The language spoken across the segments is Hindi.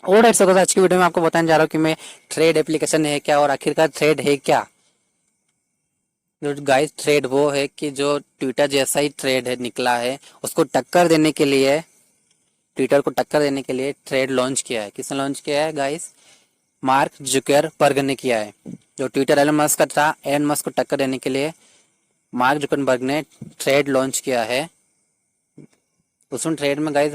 और ढेर सारा आज की वीडियो में आपको बताने जा रहा हूँ कि मैं थ्रेड एप्लीकेशन है क्या और आखिरकार थ्रेड है क्या। जो गाइस थ्रेड वो है कि जो ट्विटर जैसा ही थ्रेड है निकला है, उसको टक्कर देने के लिए, ट्विटर को टक्कर देने के लिए थ्रेड लॉन्च किया है। किसने लॉन्च किया है गाइस? मार्क जुकरबर्ग ने किया है। जो ट्विटर एलन मस्क का था, एलन मस्क को टक्कर देने के लिए मार्क जुकरबर्ग ने थ्रेड लॉन्च किया है। उसमें थ्रेड में गाइस,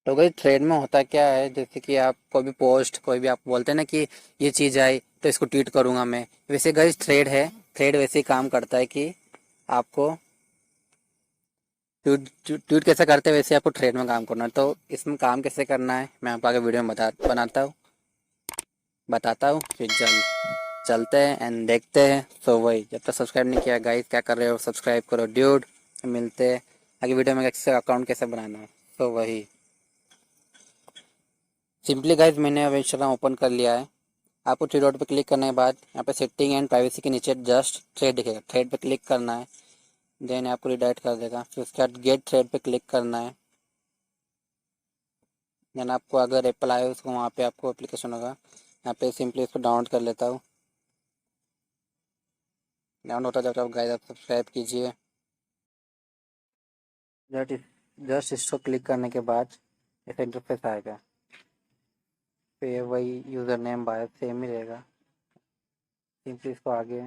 तो गाइस थ्रेड में होता क्या है, जैसे कि आप कोई भी पोस्ट, कोई भी आप बोलते हैं ना कि ये चीज़ आई तो इसको ट्वीट करूंगा मैं, वैसे गाइस थ्रेड है। थ्रेड वैसे ही काम करता है कि आपको ट्वीट ट्वीट कैसे करते हैं वैसे आपको थ्रेड में काम करना है। तो इसमें काम कैसे करना है मैं आपको आगे वीडियो में बताता हूँ। फिर चलते हैं एंड देखते हैं। तो वही, जब तक सब्सक्राइब नहीं किया गाइस, क्या कर रहे हो, सब्सक्राइब करो ड्यूड। मिलते हैं आगे वीडियो में कैसे अकाउंट कैसे बनाना है। तो वही सिंपली गाइस, मैंने अब इंस्टाग्राम ओपन कर लिया है। आपको थ्री डॉट पे क्लिक करने के बाद यहाँ पे सेटिंग एंड प्राइवेसी के नीचे जस्ट थ्रेड दिखेगा, थ्रेड पे क्लिक करना है। देन आपको रिडायरेक्ट कर देगा। फिर उसके बाद गेट थ्रेड पे क्लिक करना है। देन आपको अगर एप्पल आए उसको वहाँ पे आपको एप्लीकेशन होगा, यहाँ पे सिंपली इसको डाउनलोड कर लेता हूँ। डाउनलोड होता जब आप गाइस आप सब्सक्राइब कीजिए। जस्ट जस्ट इसको क्लिक करने के बाद ऐसा इंटरफेस आएगा। फिर वही यूज़र नेम बायो सेम ही रहेगा। सिंपली इसको आगे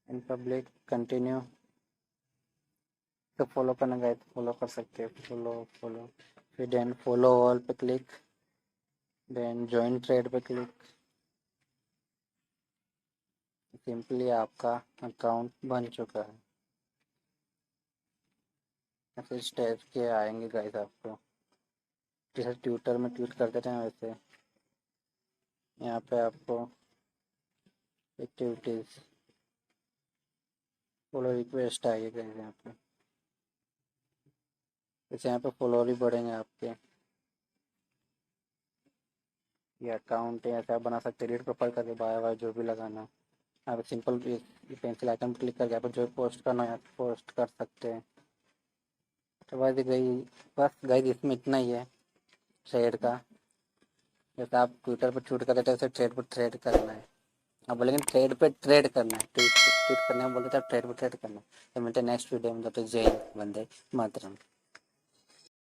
इन पब्लिक कंटिन्यू तो फॉलो करना गाइस, फॉलो कर सकते हैं। फॉलो फॉलो फिर देन फॉलो ऑल पे क्लिक, देन ज्वाइन थ्रेड पे क्लिक। सिंपली आपका अकाउंट बन चुका है। ऐसे स्टेप के आएंगे गाइस आपको, जैसे ट्विटर में ट्वीट करते थे वैसे यहाँ पे आपको एक्टिविटीज़ फॉलो रिक्वेस्ट आएगी गाइस। यहाँ पे जैसे यहाँ पे फॉलोअर ही बढ़ेंगे आपके। ये अकाउंट है, ऐसे आप बना सकते हैं रीड प्रोफाइल करके बाय बाय जो भी लगाना है। यहाँ पे सिंपल पेंसिल आइकन पर क्लिक करके आप जो पोस्ट करना है पोस्ट कर सकते हैं। तो बस गाइस इसमें इतना ही है थ्रेड का। जैसे आप ट्विटर पर ट्वीट करते थे वैसे थ्रेड पर थ्रेड करना है। आप बोलेंगे थ्रेड पे ट्रेड करना है, ट्वीट ट्वीट करने में बोलते थे, आप थ्रेड पे ट्रेड करना है। तो मिलते हैं नेक्स्ट वीडियो में। जब तक जय हिंद, वंदे मातरम।